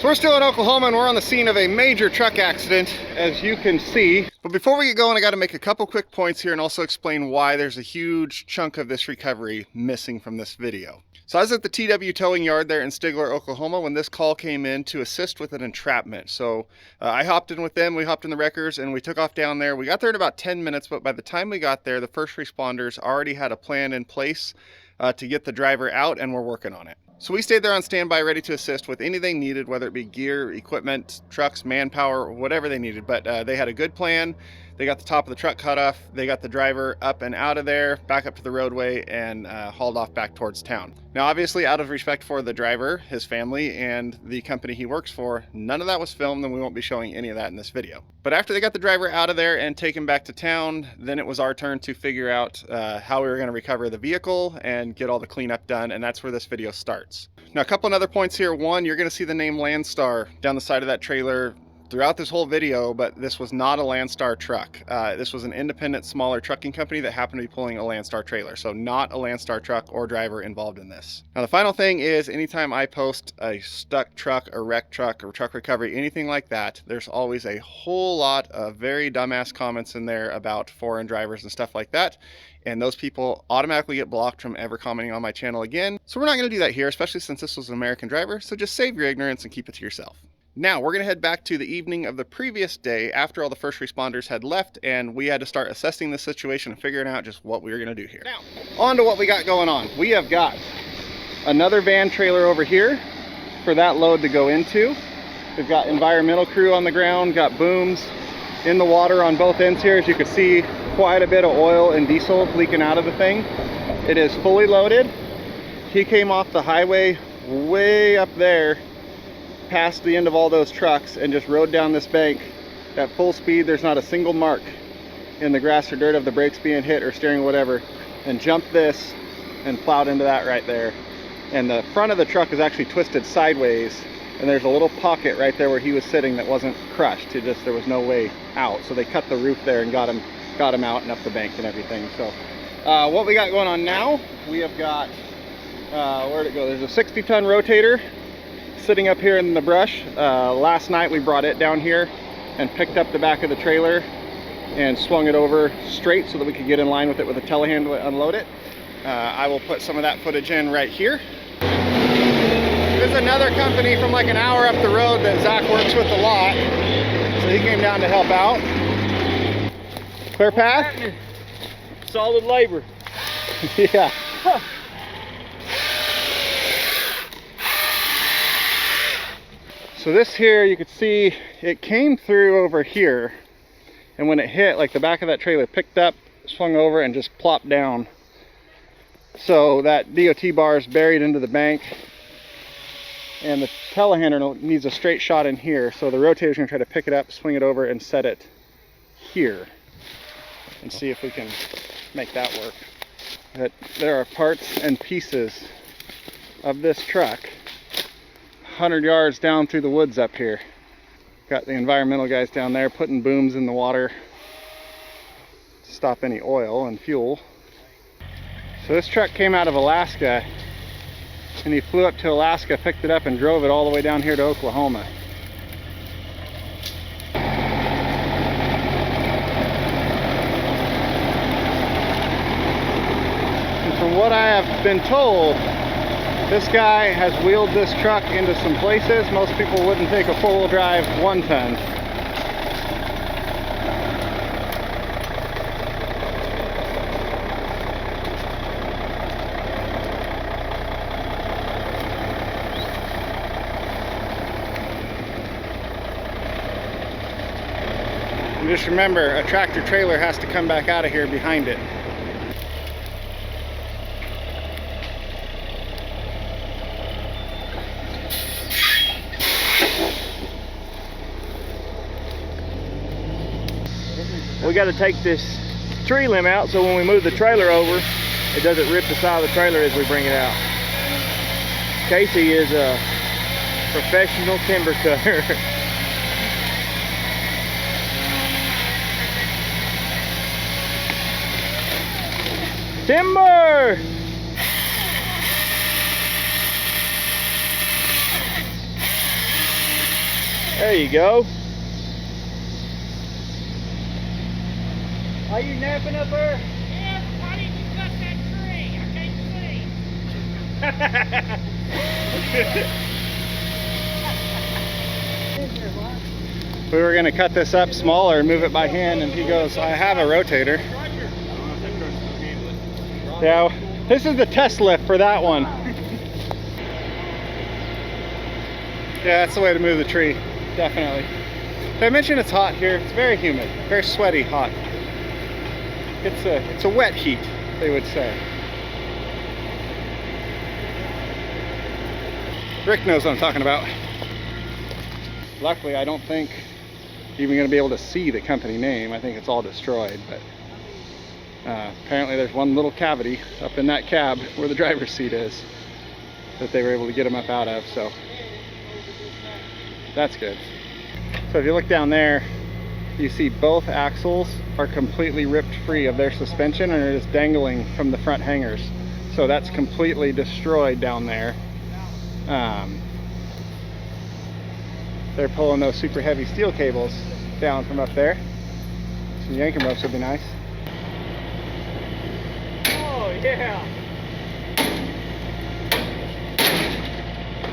So we're still in Oklahoma and we're on the scene of a major truck accident, as you can see. But before we get going, I got to make a couple quick points here and also explain why there's a huge chunk of this recovery missing from this video. So I was at the TW towing yard there in Stigler, Oklahoma when this call came in to assist with an entrapment. So I hopped in with them, we hopped in the wreckers and we took off down there. We got there in about 10 minutes, but by the time we got there, the first responders already had a plan in place to get the driver out, and we're working on it. So we stayed there on standby, ready to assist with anything needed, whether it be gear, equipment, trucks, manpower, whatever they needed. But they had a good plan. They got the top of the truck cut off. They got the driver up and out of there, back up to the roadway, and hauled off back towards town. Now, obviously, out of respect for the driver, his family, and the company he works for, none of that was filmed, and we won't be showing any of that in this video. But after they got the driver out of there and taken back to town, then it was our turn to figure out how we were going to recover the vehicle and get all the cleanup done, and that's where this video starts. Now, a couple of other points here. One, you're going to see the name Landstar down the side of that trailer throughout this whole video, but this was not a Landstar truck. This was an independent, smaller trucking company that happened to be pulling a Landstar trailer. So not a Landstar truck or driver involved in this. Now, the final thing is, anytime I post a stuck truck, a wrecked truck, or truck recovery, anything like that, there's always a whole lot of very dumbass comments in there about foreign drivers and stuff like that. And those people automatically get blocked from ever commenting on my channel again. So we're not going to do that here, especially since this was an American driver. So just save your ignorance and keep it to yourself. Now we're going to head back to the evening of the previous day after all the first responders had left, and we had to start assessing the situation and figuring out just what we were going to do here. Now, on to what we got going on. We have got another van trailer over here for that load to go into. We've got environmental crew on the ground, got booms in the water on both ends here. As you can see, quite a bit of oil and diesel leaking out of the thing. It is fully loaded. He came off the highway way up there past the end of all those trucks and just rode down this bank at full speed. There's not a single mark in the grass or dirt of the brakes being hit or steering or whatever, and jumped this and plowed into that right there. And the front of the truck is actually twisted sideways, and there's a little pocket right there where he was sitting that wasn't crushed. There was no way out, so they cut the roof there and got him out and up the bank and everything. So what we got going on now, we have got where'd it go? There's a 60-ton rotator sitting up here in the brush. Last night we brought it down here and picked up the back of the trailer and swung it over straight so that we could get in line with it with a telehandler and unload it. I will put some of that footage in right here. There's another company from like an hour up the road that Zach works with a lot, so he came down to help out. Clear path? Solid labor. Yeah. Huh. So this here, you could see it came through over here, and when it hit, like the back of that trailer picked up, swung over, and just plopped down. So that DOT bar is buried into the bank, and the telehandler needs a straight shot in here. So the rotator's gonna try to pick it up, swing it over, and set it here, and see if we can make that work. But there are parts and pieces of this truck 100 yards down through the woods up here. Got the environmental guys down there putting booms in the water to stop any oil and fuel. So this truck came out of Alaska, and he flew up to Alaska, picked it up, and drove it all the way down here to Oklahoma. And from what I have been told, this guy has wheeled this truck into some places most people wouldn't take a four-wheel drive 1-ton. And just remember, a tractor trailer has to come back out of here behind it. We got to take this tree limb out so when we move the trailer over, it doesn't rip the side of the trailer as we bring it out. Casey is a professional timber cutter. Timber! There you go. Are you napping up there? Yeah, why didn't you cut that tree? I can't see. We were going to cut this up smaller and move it by hand, and he goes, I have a rotator. Yeah, this is the test lift for that one. Yeah, that's the way to move the tree, definitely. Did I mention it's hot here? It's very humid, very sweaty, hot. It's a wet heat, they would say. Rick knows what I'm talking about. Luckily, I don't think you're even going to be able to see the company name. I think it's all destroyed, but apparently there's one little cavity up in that cab where the driver's seat is that they were able to get them up out of, so that's good. So if you look down there, you see both axles are completely ripped free of their suspension and are just dangling from the front hangers. So that's completely destroyed down there. They're pulling those super heavy steel cables down from up there. Some Yankum ropes would be nice. Oh yeah.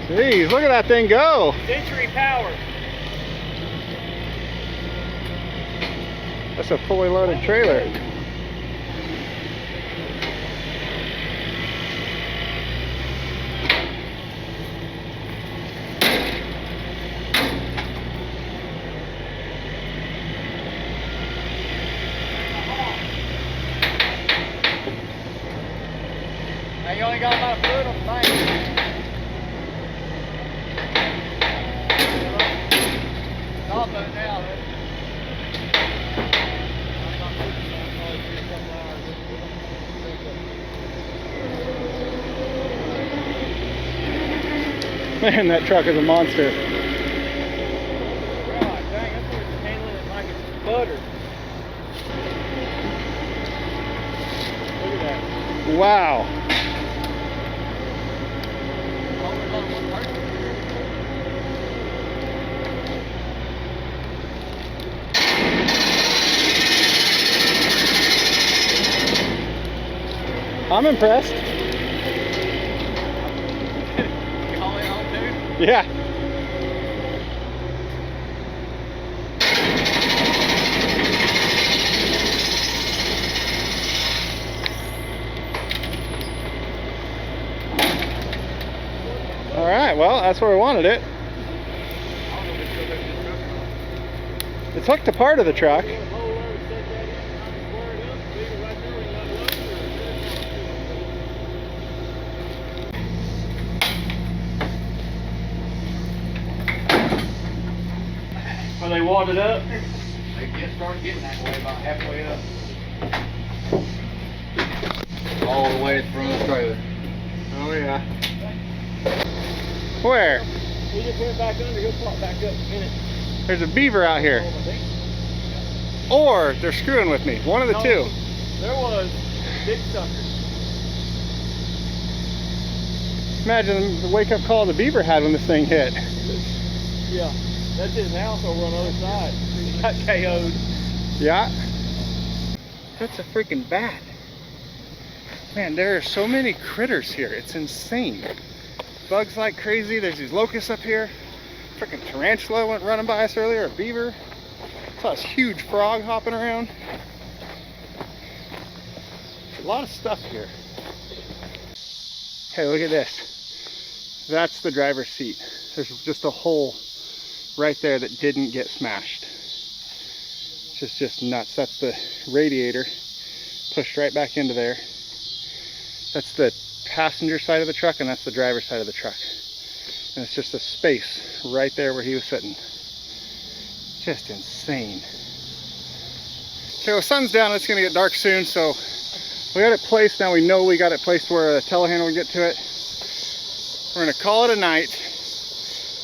Jeez, look at that thing go. Century power. That's a fully loaded trailer. Now you only got about a foot on the bank. I'll put it down. Man, that truck is a monster. Right, dang, that's where it's handling it like it's butter. Look at that. Wow. I'm impressed. Yeah. All right, well, that's where we wanted it. It's hooked to part of the truck. When they wadded up, They just started getting that way about halfway up. All the way to the front of the trailer. Oh yeah. Where? he just went back under, he'll pop back up in a minute. There's a beaver out here. Or they're screwing with me. One of the two. There was a big sucker. Imagine the wake-up call the beaver had when this thing hit. Yeah, that's his house over on the other side. He got KO'd. Yeah. That's a freaking bat. Man, there are so many critters here. It's insane. Bugs like crazy. There's these locusts up here. Freaking tarantula went running by us earlier. A beaver. Saw this huge frog hopping around. A lot of stuff here. Hey, look at this. That's the driver's seat. There's just a hole right there that didn't get smashed. It's just nuts. That's the radiator pushed right back into there. That's the passenger side of the truck, and that's the driver's side of the truck. And it's just a space right there where he was sitting. Just insane. Okay, well, sun's down. It's gonna get dark soon, so we got it placed. Now we know we got it placed where the telehandler will get to it. We're gonna call it a night,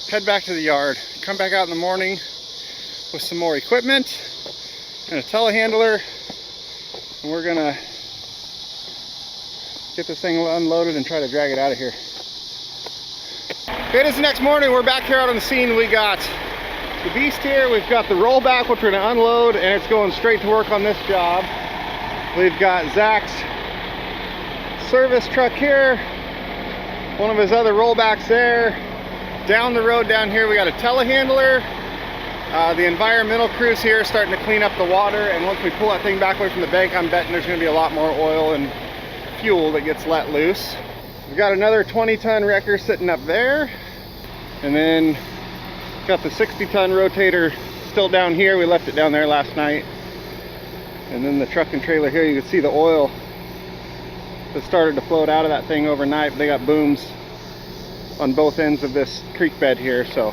head back to the yard, come back out in the morning with some more equipment and a telehandler, and we're gonna get this thing unloaded and try to drag it out of here. Okay, it is the next morning. We're back here out on the scene. We got the beast here. We've got the rollback, which we're gonna unload, and it's going straight to work on this job. We've got Zach's service truck here, one of his other rollbacks there. Down the road down here, we got a telehandler. The environmental crews here starting to clean up the water, and once we pull that thing back away from the bank, I'm betting there's gonna be a lot more oil and fuel that gets let loose. We've got another 20-ton wrecker sitting up there, and then got the 60-ton rotator still down here. We left it down there last night. And then the truck and trailer here, you can see the oil that started to float out of that thing overnight. But they got booms on both ends of this creek bed here, so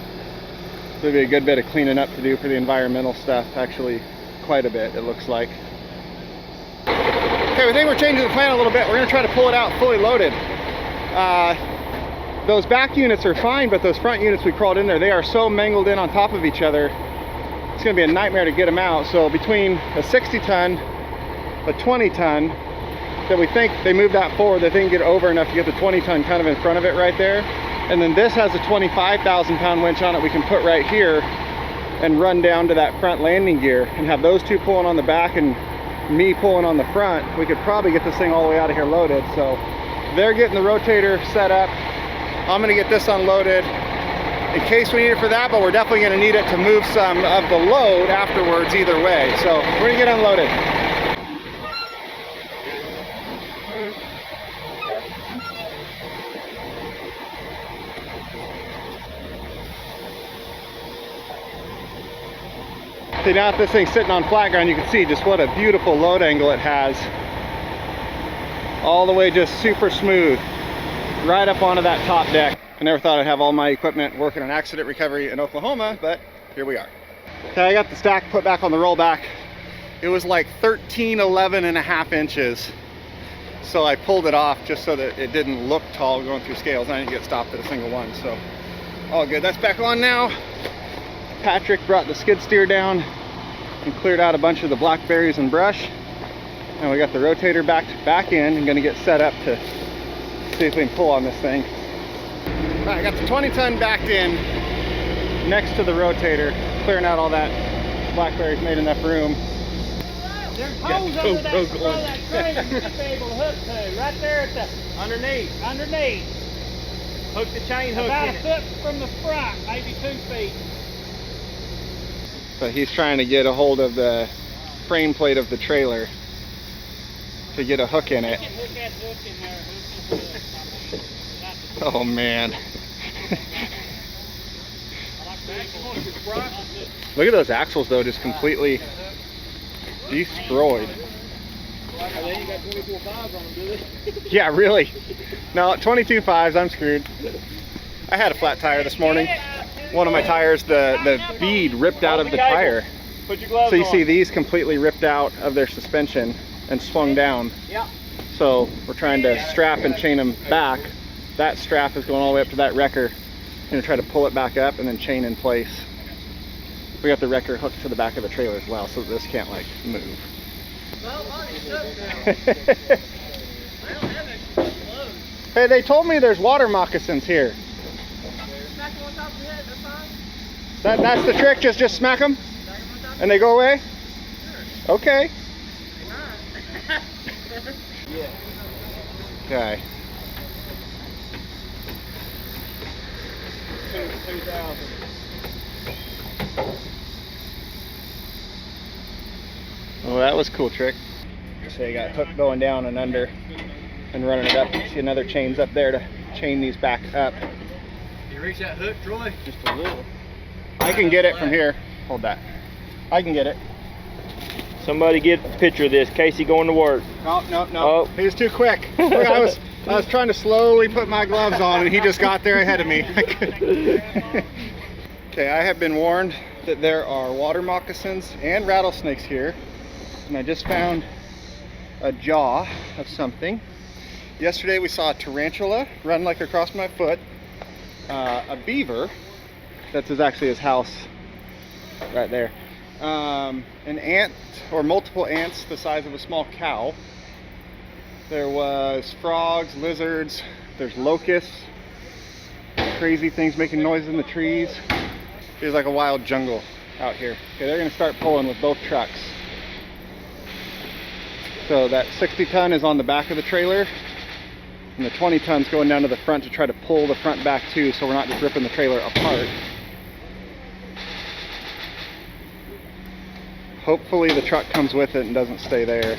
there'll be a good bit of cleaning up to do for the environmental stuff. Actually, quite a bit, it looks like. Okay, we think we're changing the plan a little bit. We're gonna try to pull it out fully loaded. Those back units are fine, but those front units we crawled in there, they are so mangled in on top of each other, it's gonna be a nightmare to get them out. So between a 60-ton, a 20-ton, that we think they moved that forward, they think get over enough to get the 20-ton kind of in front of it right there. And then this has a 25,000-pound winch on it we can put right here and run down to that front landing gear and have those two pulling on the back and me pulling on the front. We could probably get this thing all the way out of here loaded. So they're getting the rotator set up. I'm gonna get this unloaded in case we need it for that, but we're definitely gonna need it to move some of the load afterwards either way. So we're gonna get unloaded. See, now that this thing's sitting on flat ground, you can see just what a beautiful load angle it has. All the way just super smooth, right up onto that top deck. I never thought I'd have all my equipment working on accident recovery in Oklahoma, but here we are. Okay, I got the stack put back on the rollback. It was like 11.5 inches. So I pulled it off just so that it didn't look tall going through scales. I didn't get stopped at a single one, so all good. That's back on now. Patrick brought the skid steer down and cleared out a bunch of the blackberries and brush. And we got the rotator back in and gonna get set up to see if we can pull on this thing. All right, I got the 20-ton backed in next to the rotator, clearing out all that blackberries, made enough room. There's holes under that front of that trailer you should be able to hook to. Right there at the underneath. Hook the chain hook About in a it. foot from the front, maybe 2 feet. So he's trying to get a hold of the frame plate of the trailer to get a hook in it. You can hook that hook in there. Hook the hook. Oh man. Look at those axles though, just completely destroyed. They ain't got 24 5s on them, do they? Yeah, really. No, 22.5s, I'm screwed. I had a flat tire this morning. One of my tires, the bead ripped out of the tire. Put your gloves So you on. see these completely ripped out of their suspension and swung down. Yeah. So we're trying to strap and chain them back. That strap is going all the way up to that wrecker. Gonna try to pull it back up and then chain in place. We got the wrecker hooked to the back of the trailer as well, so this can't like move. Hey, they told me there's water moccasins here. That's the trick, just smack them and they go away? Okay. Okay. 2,000. Oh, that was a cool trick. So you got hook going down and under and running it up. See another chain's up there to chain these back up. Can you reach that hook, Troy? Just a little. I can get it from here. Hold that. I can get it. Somebody get a picture of this. Casey going to work. No. Oh. He was too quick. Look, I was trying to slowly put my gloves on and he just got there ahead of me. Okay, I have been warned that there are water moccasins and rattlesnakes here. And I just found a jaw of something. Yesterday we saw a tarantula run like across my foot. A beaver, that's actually his house right there. An ant or multiple ants the size of a small cow. There was frogs, lizards, there's locusts, crazy things making noises in the trees. Feels like a wild jungle out here. Okay, they're gonna start pulling with both trucks. So that 60 ton is on the back of the trailer, and the 20 ton's going down to the front to try to pull the front back too, so we're not just ripping the trailer apart. Hopefully the truck comes with it and doesn't stay there.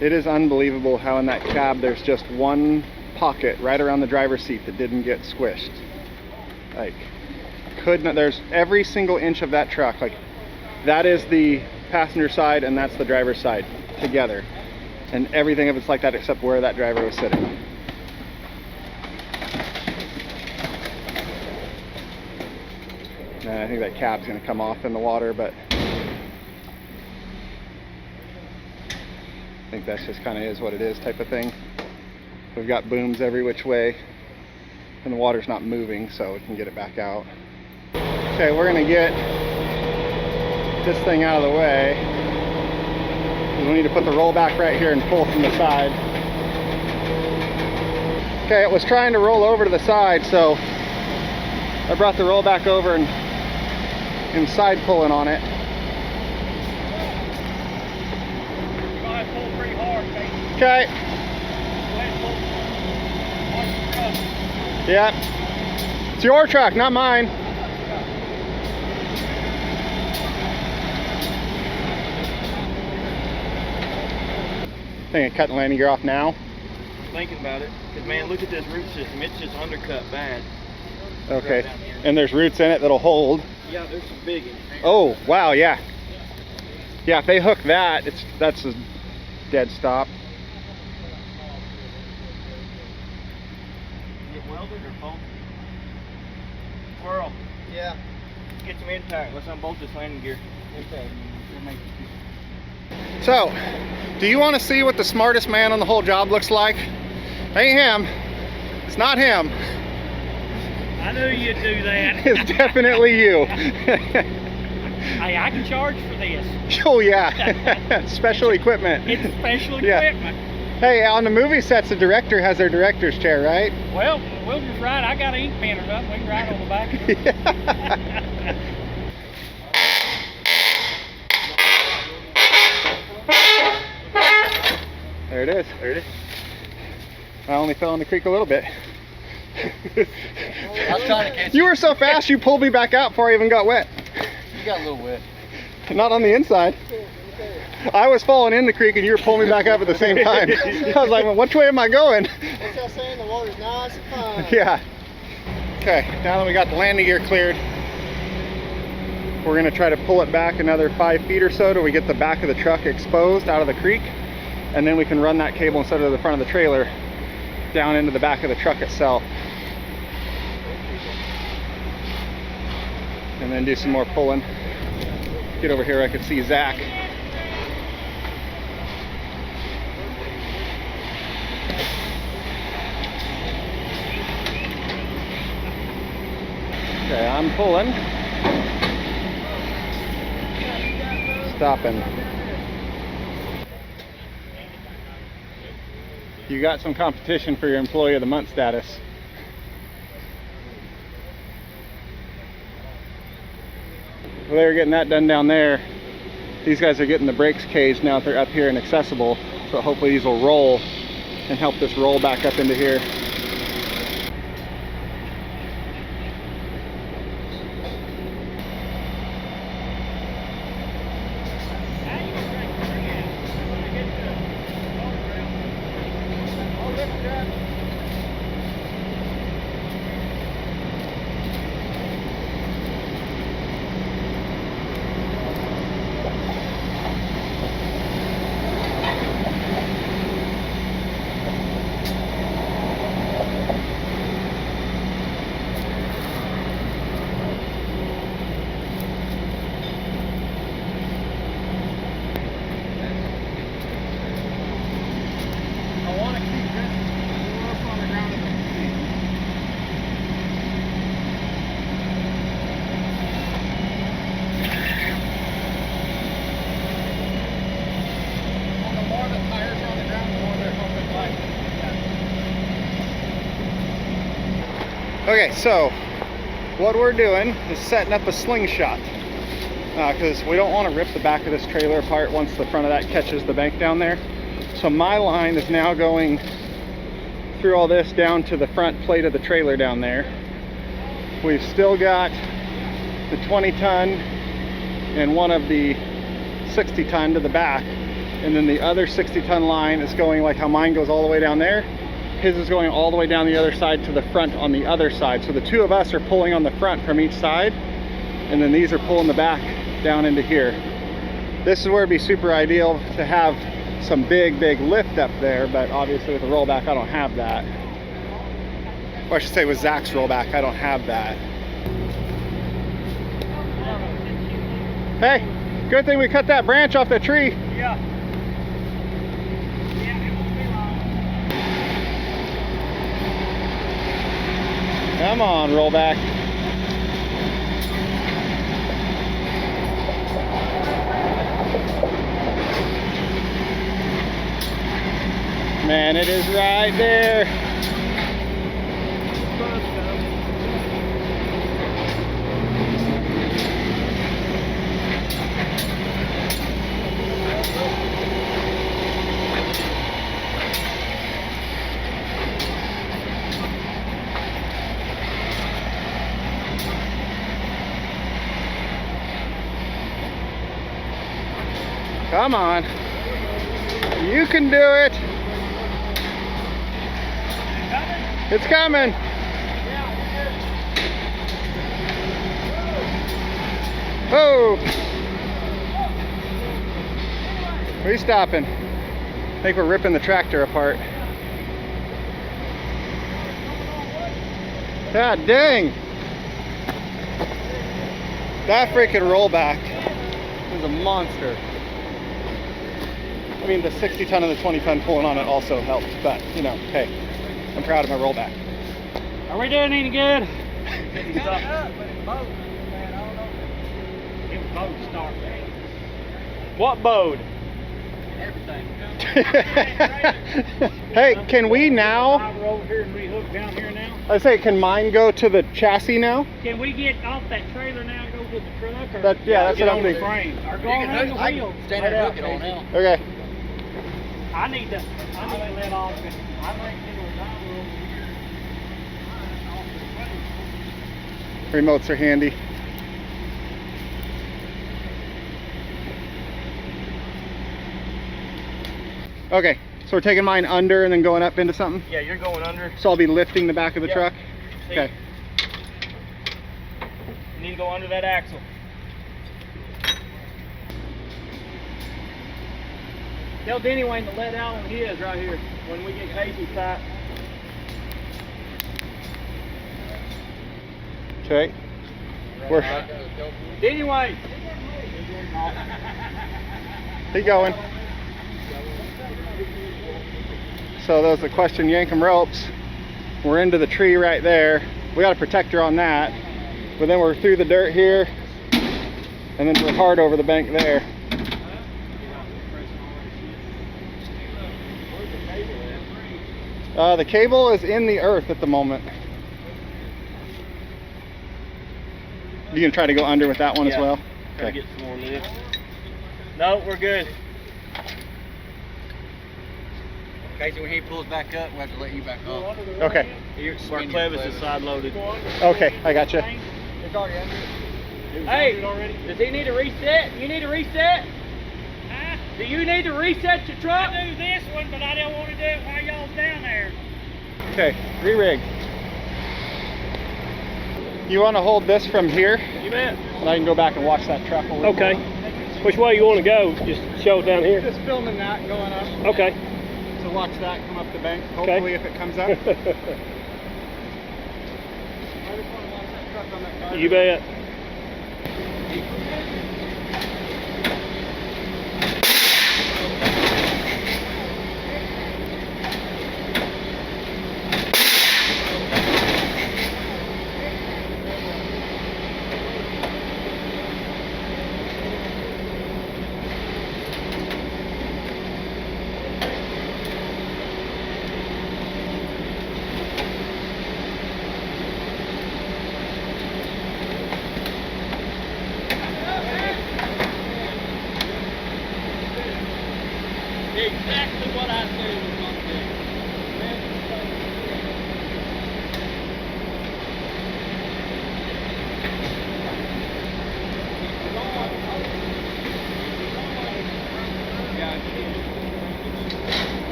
It is unbelievable how in that cab there's just one pocket right around the driver's seat that didn't get squished. Like, there's every single inch of that truck, like that is the passenger side and that's the driver's side together. And everything of it's like that except where that driver was sitting. And I think that cab's gonna come off in the water, but I think that's just kind of is what it is type of thing. We've got booms every which way and the water's not moving, so we can get it back out. Okay, we're gonna get this thing out of the way. We need to put the rollback right here and pull from the side. Okay, it was trying to roll over to the side, so I brought the rollback over and side pulling on it. Okay. Yeah. It's your truck, not mine. Think of cutting the landing gear off now? Thinking about it. Because man, look at this root system. It's just undercut bad. Okay. Right and there's roots in it that'll hold. Yeah, there's some big ones. Oh, wow, yeah. Yeah, if they hook that, that's a dead stop. Welded or bolted? Squirrel. Yeah. Get some impact. Let's unbolt this landing gear. Okay. So, do you want to see what the smartest man on the whole job looks like? Ain't him. It's not him. I knew you'd do that. It's definitely you. Hey, I can charge for this. Oh yeah. Special equipment. It's special Yeah. equipment. Hey, on the movie sets, the director has their director's chair, right? Well, we'll just ride. I got an ink pen or something. We can ride on the back of it. There it is. There it is. I only fell in the creek a little bit. I was trying to catch You were so fast you pulled me back out before I even got wet. You got a little wet. Not on the inside. I was falling in the creek and you were pulling me back up at the same time. I was like, well, which way am I going? What's that saying? The water's nice and fine. Yeah. Okay, now that we got the landing gear cleared, we're gonna try to pull it back another 5 feet or so till we get the back of the truck exposed out of the creek. And then we can run that cable instead of the front of the trailer down into the back of the truck itself. And then do some more pulling. Get over here, I could see Zach. Okay, I'm pulling. Stopping. You got some competition for your Employee of the Month status. Well, they were getting that done down there. These guys are getting the brakes caged now that they're up here and accessible. So hopefully these will roll and help this roll back up into here. Okay, so what we're doing is setting up a slingshot because we don't want to rip the back of this trailer apart once the front of that catches the bank down there. So my line is now going through all this down to the front plate of the trailer down there. We've still got the 20-ton and one of the 60-ton to the back, and then the other 60-ton line is going like how mine goes all the way down there. His is going all the way down the other side to the front on the other side. So the two of us are pulling on the front from each side, and then these are pulling the back down into here. This is where it'd be super ideal to have some big lift up there, but obviously with the rollback I don't have that. Or I should say with Zach's rollback I don't have that. Hey, good thing we cut that branch off the tree. Yeah. Come on, rollback. Man, it is right there. Come on. You can do it. It's coming. Oh. Are you stopping? I think we're ripping the tractor apart. God dang. That freaking rollback is a monster. I mean, the 60-ton and the 20-ton pulling on it also helped, but, you know, hey, I'm proud of my rollback. Are we doing any good? It's up, but it's both, man. I don't know. It was both start, man. What bowed? Everything. Hey, can we now? We're over here and we hook down here now. I say, can mine go to the chassis now? Can we get off that trailer now and go to the truck? Or That's get what I'm on the thinking. frame? Or go You on can the hook, I wheel? can stand there and hook it on now. Okay. I need to let off and I might get a driver over here. Remotes are handy. Okay, so we're taking mine under and then going up into something? Yeah, you're going under. So I'll be lifting the back of the Yeah. truck? See? Okay. You need to go under that axle. Tell Denny Wayne to let out on his right here when we get Casey tight. Okay. We're Denny Wayne. keep going. So that was the question, Yankum Ropes. We're into the tree right there. We got a protector on that, but then we're through the dirt here, and then we're hard over the bank there. The cable is in the earth at the moment. You gonna try to go under with that one as well? Try to get some more lift. No, we're good. Casey, when he pulls back up, we'll have to let you back up. Okay. Our clevis is side loaded. Okay, I got you. It's already under. Hey, does he need to reset? You need to reset? Huh? Do you need to reset your truck? I do this one, but I don't want to do it while y'all's down there. Okay, re-rig. You want to hold this from here, You bet. and I can go back and watch that truck. While we're Okay. Which way you want to go? Just show it down here. just filming that and going up. Okay. So watch that come up the bank. Okay. Hopefully, if it comes up. I just want to watch that truck on that car. You bet.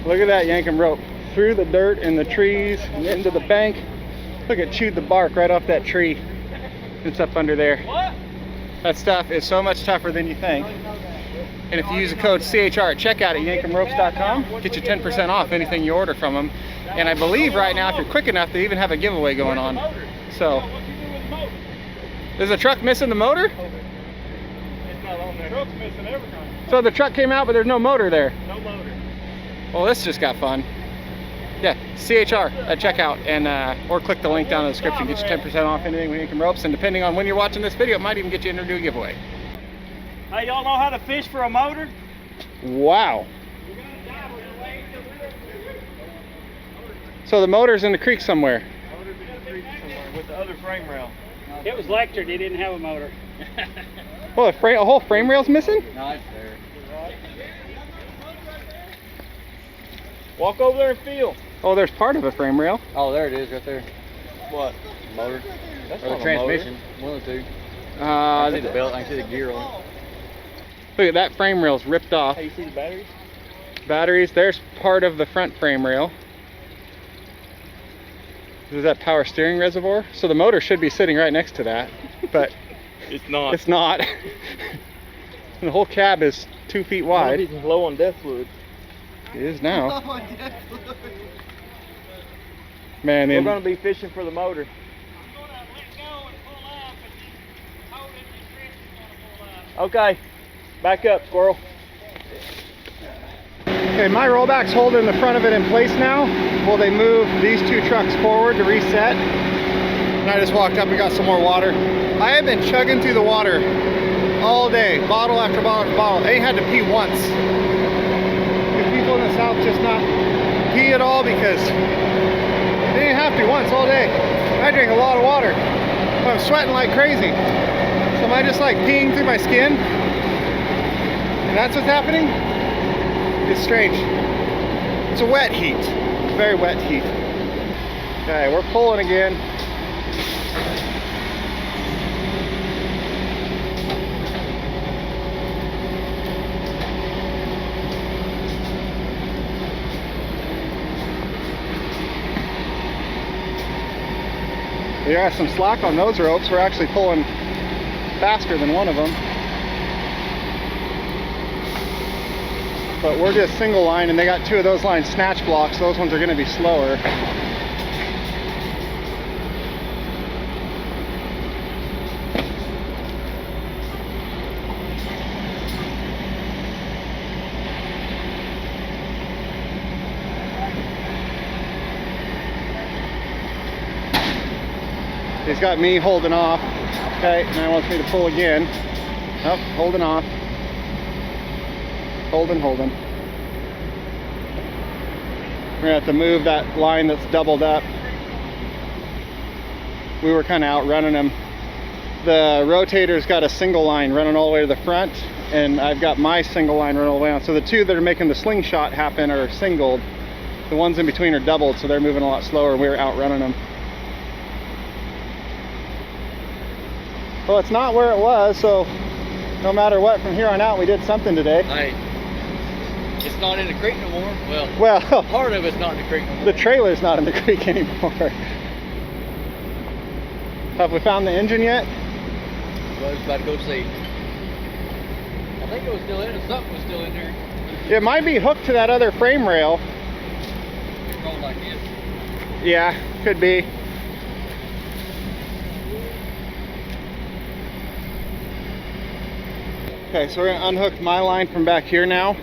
Look at that Yankum rope. Through the dirt and the trees and into the bank. Look, it chewed the bark right off that tree. It's up under there. What? That stuff is so much tougher than you think. And if you use the code CHR at checkout at yankumropes.com, get you 10% off anything you order from them. And I believe right now, if you're quick enough, they even have a giveaway going on. So, is the truck missing the motor? It's not on there. Truck's missing everything. So the truck came out, but there's no motor there. No motor. Well, this just got fun. Yeah, CHR at checkout, and or click the link down in the description. Get you 10% off anything with Yankum Ropes, and depending on when you're watching this video, it might even get you into a giveaway. Hey, y'all know how to fish for a motor? Wow. So the motor's in the creek somewhere. Motor's in the creek somewhere with the other frame rail. It was lectured, he didn't have a motor. Well, a whole frame rail's missing? No, it's there. Walk over there and feel. Oh, there's part of a frame rail. Oh, there it is, right there. What? Motor. That's or the transmission. One of the two. I can see the belt. I can see the gear on. Look at that frame rail's ripped off. Hey, you see the batteries? Batteries. There's part of the front frame rail. Is that power steering reservoir? So the motor should be sitting right next to that, but it's not. It's not. And the whole cab is 2 feet wide. He's low on death fluid. It is now. Man, we're going to be fishing for the motor. Okay, back up, squirrel. Okay, my rollback's holding the front of it in place now. Well, they moved these two trucks forward to reset. And I just walked up and got some more water. I have been chugging through the water all day, bottle after bottle after bottle. I ain't had to pee once. People in the south just not pee at all because they didn't have to once all day. I drink a lot of water, but I'm sweating like crazy. So am I just like peeing through my skin? And that's what's happening? It's strange. It's a wet heat, very wet heat. Okay, we're pulling again. There are some slack on those ropes. We're actually pulling faster than one of them. But we're just single line, and they got two of those lines snatch blocks. Those ones are going to be slower. He's got me holding off. Okay, now he wants me to pull again. Oh, holding off. Holding. We're gonna have to move that line that's doubled up. We were kind of outrunning him. The rotator's got a single line running all the way to the front, and I've got my single line running all the way on. So the two that are making the slingshot happen are singled. The ones in between are doubled, so they're moving a lot slower, and we were outrunning them. Well, it's not where it was, so no matter what, from here on out, we did something today. Hey, it's not in the creek no more. Well, part of it's not in the creek no more. The trailer's not in the creek anymore. Have we found the engine yet? Well, I was about to go see. I think it was still in it. Something was still in there. It might be hooked to that other frame rail. It's rolled like this. Yeah, could be. Okay, so we're going to unhook my line from back here now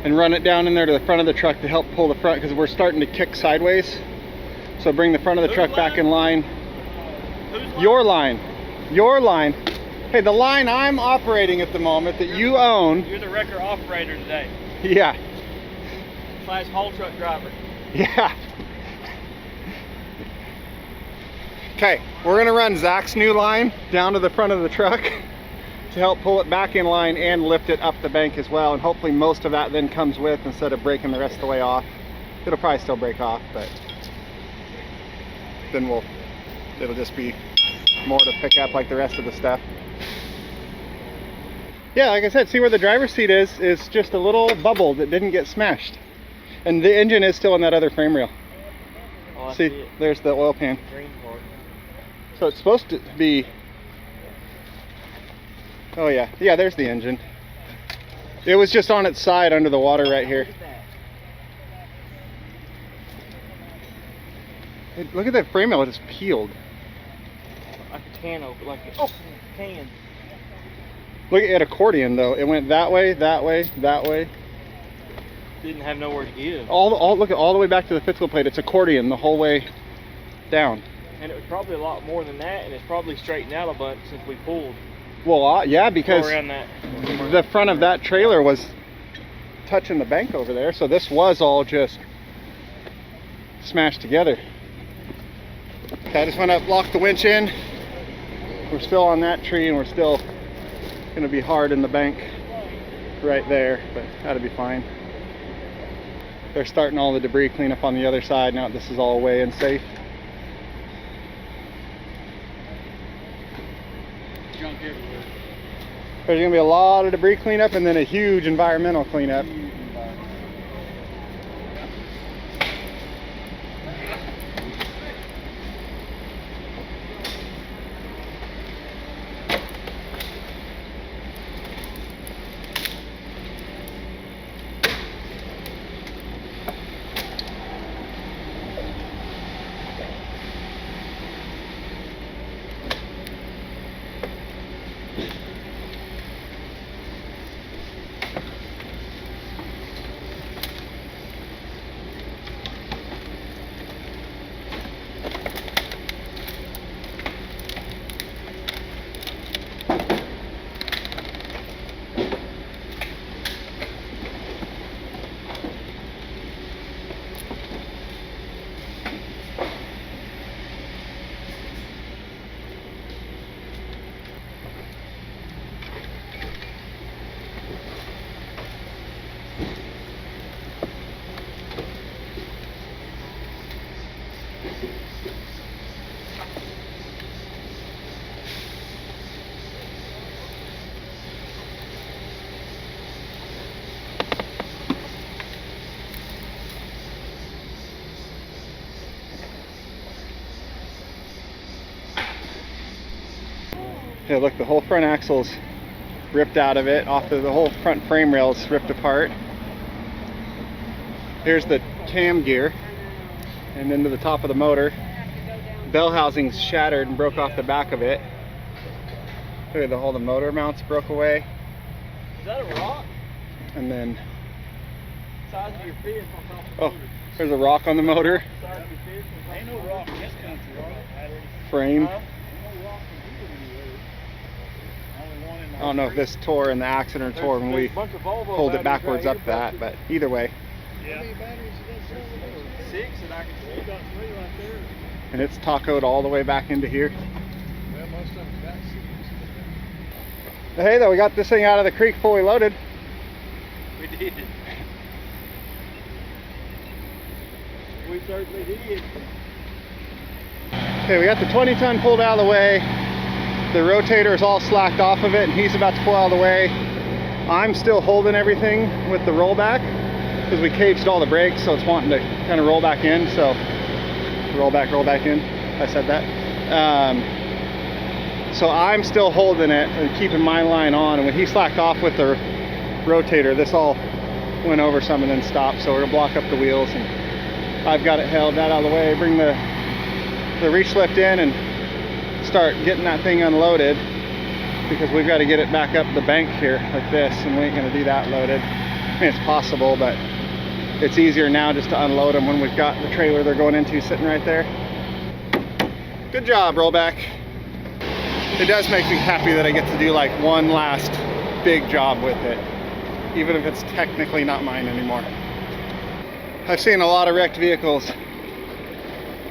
and run it down in there to the front of the truck to help pull the front, because we're starting to kick sideways. So bring the front of the truck back in line. Your line. Your line. Hey, the line I'm operating at the moment that you own. You're the wrecker operator today. Yeah. / haul truck driver. Yeah. Okay, we're going to run Zach's new line down to the front of the truck to help pull it back in line and lift it up the bank as well, and hopefully most of that then comes with, instead of breaking the rest of the way off. It'll probably still break off, but then it'll just be more to pick up like the rest of the stuff. Yeah, like I said, see where the driver's seat is just a little bubble that didn't get smashed. And the engine is still in that other frame rail. Oh, I See, see it. there's the oil pan. Green part. So it's supposed to be, oh yeah, yeah, there's the engine. It was just on its side under the water right here. Look at that. Hey, look at that frame rail, it just peeled. Like a can open, like a can. Look at accordion though. It went that way, that way, that way. Didn't have nowhere to give. Look at all the way back to the fiscal plate. It's accordion the whole way down. And it was probably a lot more than that, and it's probably straightened out a bunch since we pulled. Well, yeah, because Around that. the front of that trailer was touching the bank over there, so this was all just smashed together. Okay, I just went up, locked the winch in. We're still on that tree, and we're still gonna be hard in the bank right there, but that'll be fine. They're starting all the debris cleanup on the other side now that this is all away and safe. Junk everywhere. There's gonna be a lot of debris cleanup and then a huge environmental cleanup. Yeah, look, the whole front axle's ripped out of it, off of the whole front frame rail's ripped apart. Here's the cam gear, and then to the top of the motor. Bell housing's shattered and broke off the back of it. Look at the whole, the motor mounts broke away. Is that a rock? And then, Size of your fist on top of the oh, motor. there's a rock on the motor. Size of your fist on top Ain't of the no motor. rock in this country, right? Frame. Huh? Ain't no rock in here anywhere. Only one in the I don't know if this tore in the accident or tore when we There's a bunch of Volvo pulled it batteries backwards right up here, that, but either way. How many batteries you got sitting there? 6 that I can see. You got 3 right there. And it's tacoed all the way back into here. Well, most of them's got 6. But hey, though, we got this thing out of the creek fully loaded. We did. We certainly did. Okay, we got the 20-ton pulled out of the way. The rotator is all slacked off of it, and he's about to pull out of the way. I'm still holding everything with the rollback because we caged all the brakes, so it's wanting to kind of roll back in. So roll back in. I said that. So I'm still holding it and keeping my line on. And when he slacked off with the rotator, this all went over some and then stopped. So we're gonna block up the wheels, and I've got it held that out of the way. Bring the reach lift in and start getting that thing unloaded, because we've got to get it back up the bank here like this, and we ain't gonna do that loaded. I mean, it's possible, but it's easier now just to unload them when we've got the trailer they're going into sitting right there. Good job, rollback. It does make me happy that I get to do like one last big job with it, even if it's technically not mine anymore. I've seen a lot of wrecked vehicles.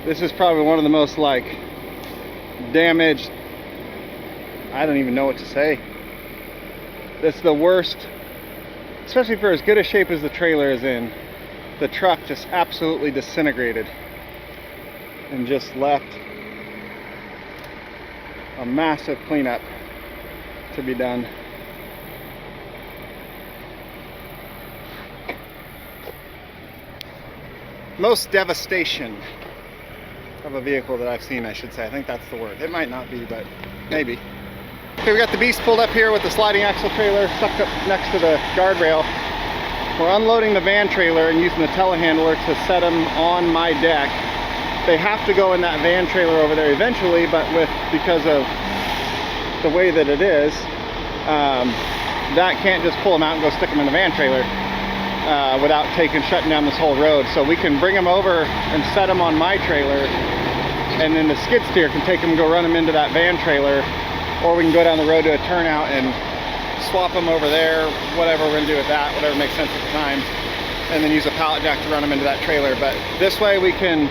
This is probably one of the most like damaged, I don't even know what to say. That's the worst, especially for as good a shape as the trailer is in. The truck just absolutely disintegrated and just left a massive cleanup to be done. most devastation of a vehicle that I've seen, I should say. I think that's the word. It might not be, but maybe. Okay, we got the beast pulled up here with the sliding axle trailer stuck up next to the guardrail. We're unloading the van trailer and using the telehandler to set them on my deck. They have to go in that van trailer over there eventually, but because of the way that it is, that can't just pull them out and go stick them in the van trailer without shutting down this whole road. So we can bring them over and set them on my trailer, and then the skid steer can take them and go run them into that van trailer, or we can go down the road to a turnout and swap them over there, whatever we're gonna do with that, whatever makes sense at the time, and then use a pallet jack to run them into that trailer. But this way we can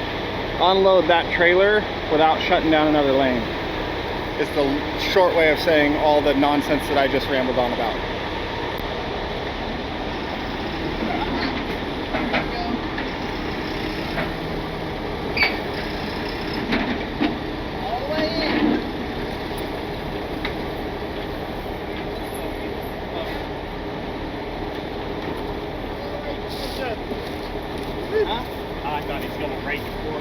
unload that trailer without shutting down another lane. It's the short way of saying all the nonsense that I just rambled on about. I thought he's gonna break it for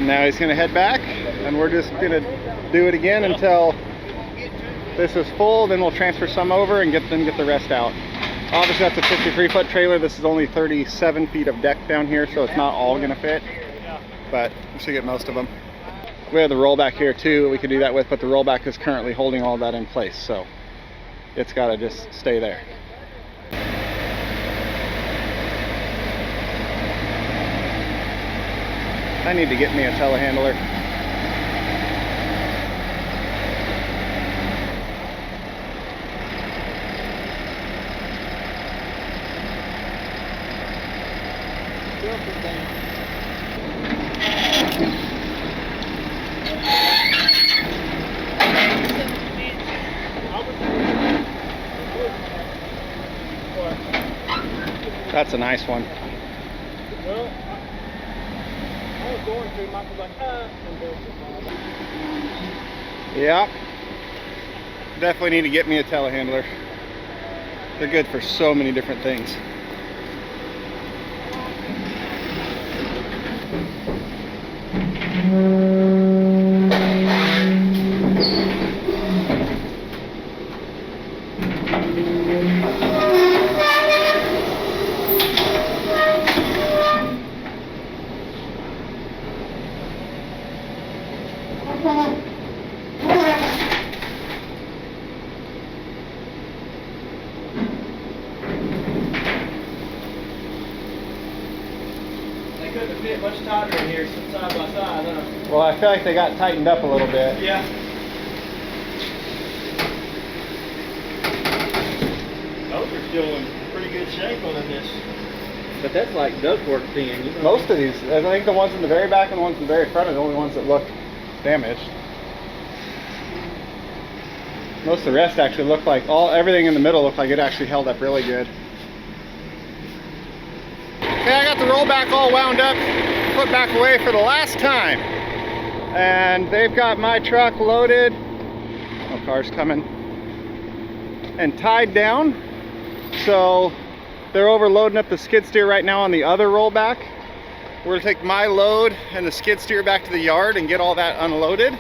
me. Now he's gonna head back, and we're just gonna do it again until this is full. Then we'll transfer some over and get the rest out. Obviously that's a 53-foot trailer. This is only 37 feet of deck down here, so it's not all gonna fit, but we should get most of them. We have the rollback here too we could do that with, but the rollback is currently holding all that in place, so it's got to just stay there. I need to get me a telehandler. That's a nice one. Well, I was going to, Michael's like, Yeah. Definitely need to get me a telehandler. They're good for so many different things. they couldn't have fit much tighter in here side by side, huh? Well, I feel like they got tightened up a little bit. Yeah. Those are still in pretty good shape on this. But that's like ductwork thin, you know? Most of these, I think the ones in the very back and the ones in the very front are the only ones that look damaged. Most of the rest actually look like, everything in the middle looked like it actually held up really good. Okay, I got the rollback all wound up, put back away for the last time. And they've got my truck loaded, oh, car's coming, and tied down. So they're overloading up the skid steer right now on the other rollback. We're gonna take my load and the skid steer back to the yard and get all that unloaded.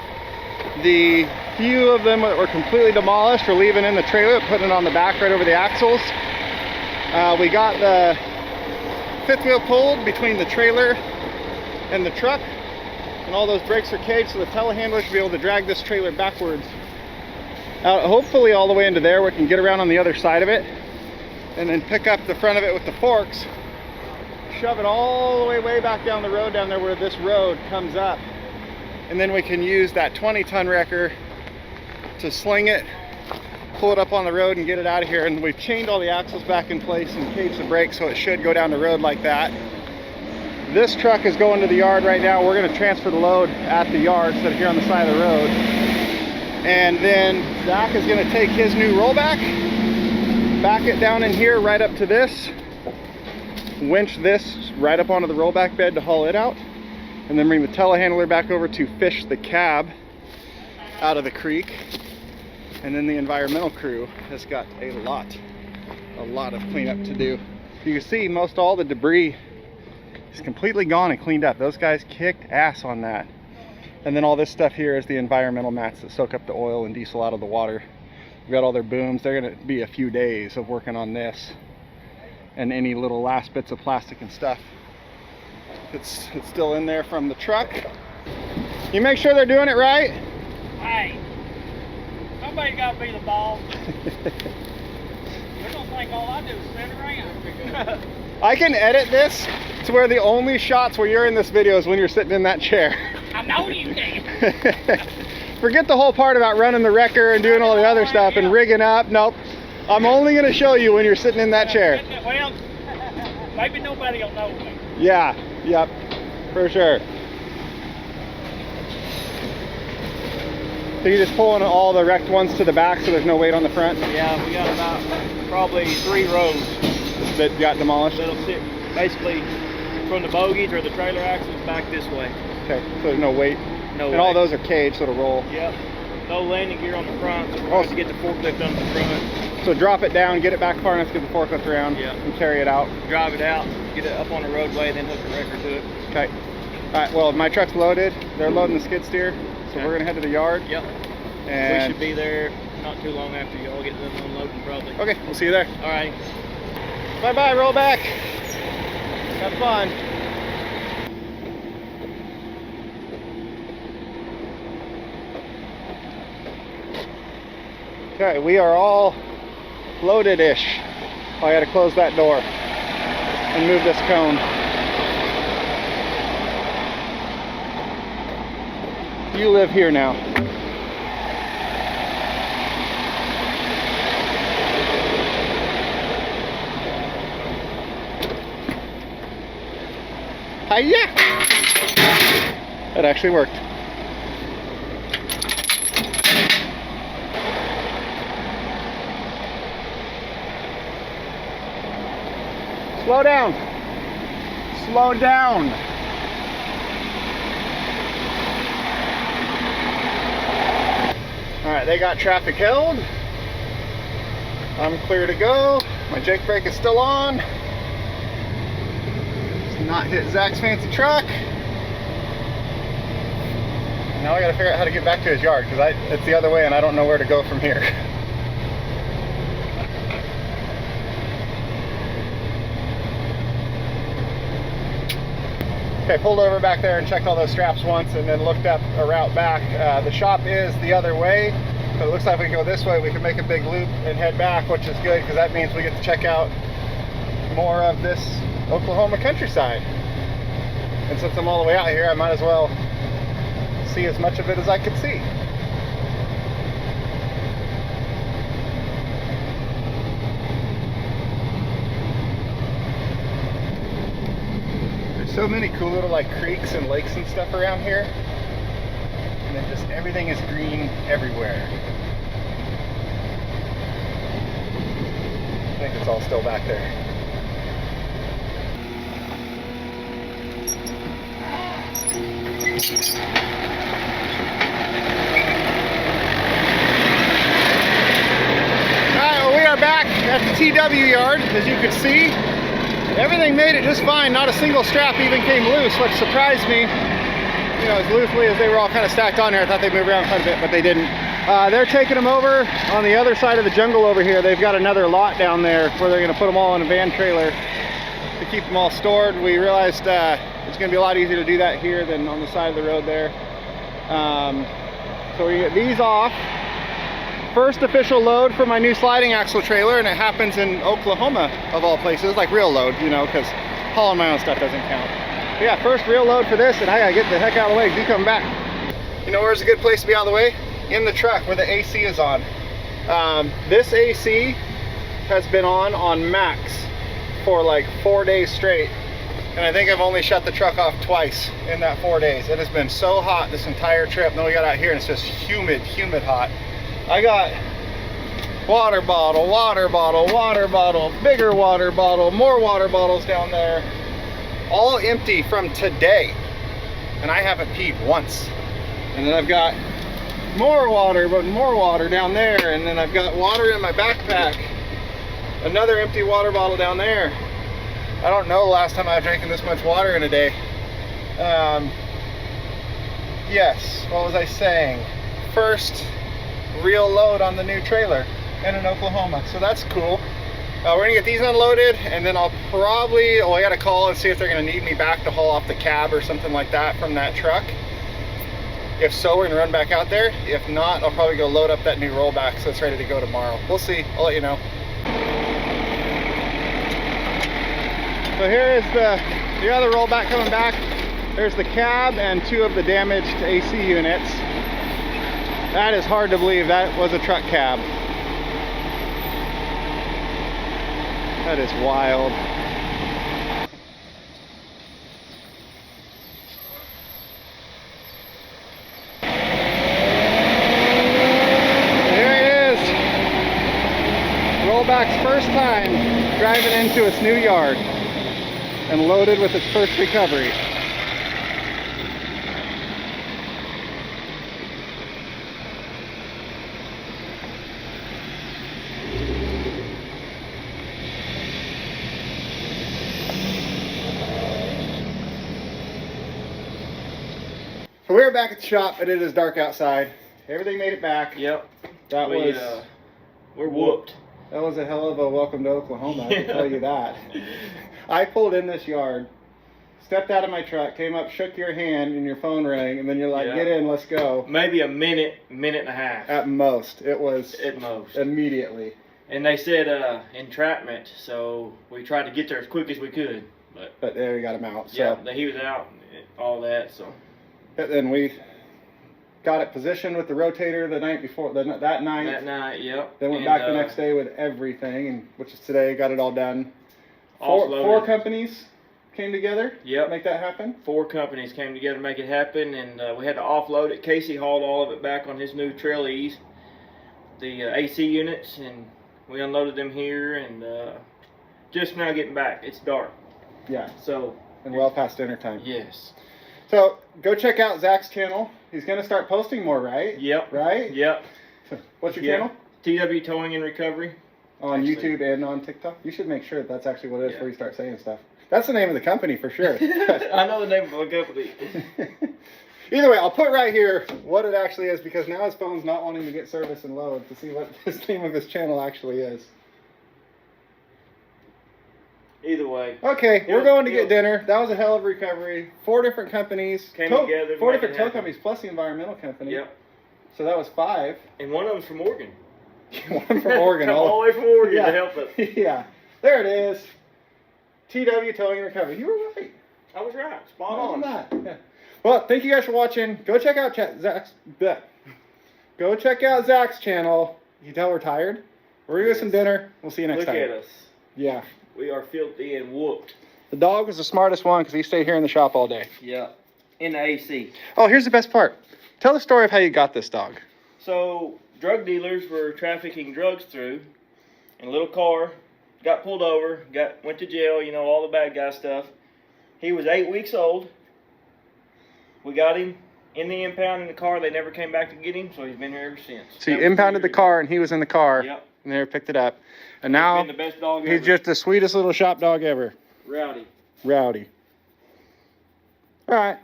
The few of them that were completely demolished, we're leaving in the trailer, putting it on the back right over the axles. We got the fifth wheel pulled between the trailer and the truck, and all those brakes are caged, so the telehandler should be able to drag this trailer backwards out, hopefully all the way into there where we can get around on the other side of it, and then pick up the front of it with the forks, shove it all the way back down the road down there where this road comes up, and then we can use that 20-ton wrecker to sling it, pull it up on the road and get it out of here. And we've chained all the axles back in place and caged the brakes, so it should go down the road like that. This truck is going to the yard right now. We're going to transfer the load at the yard instead of here on the side of the road. And then Zach is going to take his new rollback, back it down in here right up to this, winch this right up onto the rollback bed to haul it out, and then bring the telehandler back over to fish the cab out of the creek. And then the environmental crew has got a lot of cleanup to do. You can see most all the debris is completely gone and cleaned up. Those guys kicked ass on that. And then all this stuff here is the environmental mats that soak up the oil and diesel out of the water. We've got all their booms. They're gonna be a few days of working on this and any little last bits of plastic and stuff. It's still in there from the truck. You make sure they're doing it right. Hey, somebody got to be the boss. They're gonna think all I do is sit around. I can edit this to where the only shots where you're in this video is when you're sitting in that chair. I know you can. Forget the whole part about running the wrecker and doing all the other stuff and rigging up. Nope. I'm only going to show you when you're sitting in that chair. Well, maybe nobody will know me. Yeah, yep, for sure. So you're just pulling all the wrecked ones to the back so there's no weight on the front? Yeah, we got about probably 3 rows That got demolished? that'll sit basically from the bogies or the trailer axles back this way. Okay, so there's no weight. No And all those are caged, so it'll roll. Yep. No landing gear on the front, so we're going to get the forklift under the front. So drop it down, get it back far enough to get the forklift around, Yeah. and carry it out. Drive it out, get it up on the roadway, then hook the wrecker to it. Okay. All right, well, my truck's loaded. They're loading the skid steer, so we're going to head to the yard. Yep. And We should be there not too long after y'all get done unloading probably. okay, we'll see you there. All right. Bye-bye, roll back. Have fun. Okay, we are all loaded-ish. I gotta close that door and move this cone. You live here now. Hiya! That actually worked. Slow down. Slow down. All right, they got traffic held. I'm clear to go. My Jake brake is still on. Not hit Zach's fancy truck. Now I gotta figure out how to get back to his yard because it's the other way and I don't know where to go from here. Okay, pulled over back there and checked all those straps once and then looked up a route back. The shop is the other way, so it looks like we can go this way. We can make a big loop and head back, which is good because that means we get to check out more of this Oklahoma countryside. And since I'm all the way out here, I might as well see as much of it as I could see. There's so many cool little like creeks and lakes and stuff around here. And then just everything is green everywhere. I think it's all still back there. Alright, well, we are back at the TW yard. As you can see, everything made it just fine. Not a single strap even came loose, which surprised me. You know, as loosely as they were all kind of stacked on here, I thought they'd move around quite a bit, but they didn't. They're taking them over on the other side of the jungle over here. They've got another lot down there where they're going to put them all in a van trailer to keep them all stored. We realized it's going to be a lot easier to do that here than on the side of the road there. So we get these off. First official load for my new sliding axle trailer, and it happens in Oklahoma of all places, like real load, you know, because hauling my own stuff doesn't count. But yeah, first real load for this, and I gotta get the heck out of the way because you come back. You know where's a good place to be out of the way? In the truck where the AC is on. This AC has been on max for like 4 days straight. And I think I've only shut the truck off twice in that 4 days. It has been so hot this entire trip. Then we got out here and it's just humid hot. I got water bottle, bigger water bottle, more water bottles down there. All empty from today. And I haven't peed once. And then I've got more water, but more water down there. And then I've got water in my backpack. Another empty water bottle down there. I don't know the last time I've drinking this much water in a day. Yes, what was I saying? First real load on the new trailer in Oklahoma, so that's cool. We're gonna get these unloaded, and then I'll probably, I gotta call and see if they're gonna need me back to haul off the cab or something like that from that truck. If so, we're gonna run back out there. If not, I'll probably go load up that new rollback so it's ready to go tomorrow. We'll see, I'll let you know. So here is the other rollback coming back. There's the cab and 2 of the damaged AC units. That is hard to believe that was a truck cab. That is wild. Here it is. Rollback's first time driving into its new yard and loaded with its first recovery. So we're back at the shop, but it is dark outside. Everything made it back. Yep. That was we're whooped. That was a hell of a welcome to Oklahoma, I can tell you that. I pulled in this yard, stepped out of my truck, came up, shook your hand, and your phone rang, and then you're like, get in, let's go. Maybe a minute and a half. At most. It was at most. Immediately. And they said entrapment, so we tried to get there as quick as we could. But there we got him out. So. Yeah, he was out and all that, so. And then we got it positioned with the rotator the night before, that night. That night, yep. Then went back the next day with everything, and which is today, got it all done. Four companies came together to make that happen? 4 companies came together to make it happen, and we had to offload it. Casey hauled all of it back on his new Trail E's, the AC units, and we unloaded them here, and just now getting back. It's dark. Yeah. So. And well past dinner time. Yes. So go check out Zach's channel. He's going to start posting more, right? Yep. Right? Yep. What's your channel? TW Towing and Recovery. On YouTube and on TikTok? You should make sure that's actually what it is before you start saying stuff. That's the name of the company for sure. I know the name of the company. Either way, I'll put right here what it actually is, because now his phone's not wanting to get service and load to see what the name of his channel actually is. Either way. Okay, we're going to get dinner. That was a hell of a recovery. 4 different companies. Came together. 4 different tow companies plus the environmental company. Yep. So that was 5. And one of them's from Oregon. One from Oregon. Come all the way from Oregon to help us. Yeah. There it is. TW Towing and Recovery. You were right. I was right. Spot on. Yeah. Well, thank you guys for watching. Go check out Zach's. Go check out Zach's channel. You can tell we're tired. We're gonna get some dinner. We'll see you next time. Look at us. Yeah. We are filthy and whooped. The dog was the smartest one because he stayed here in the shop all day. Yeah. In the AC. Oh, here's the best part. Tell the story of how you got this dog. So, drug dealers were trafficking drugs through in a little car. Got pulled over. Went to jail. You know, all the bad guy stuff. He was 8 weeks old. We got him in the impound in the car. They never came back to get him, so he's been here ever since. So you impounded the car, and he was in the car. Yep. And they picked it up. And now he's been the best dog he's ever. just the sweetest little shop dog ever. Rowdy. Rowdy. All right.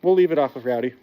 We'll leave it off of Rowdy.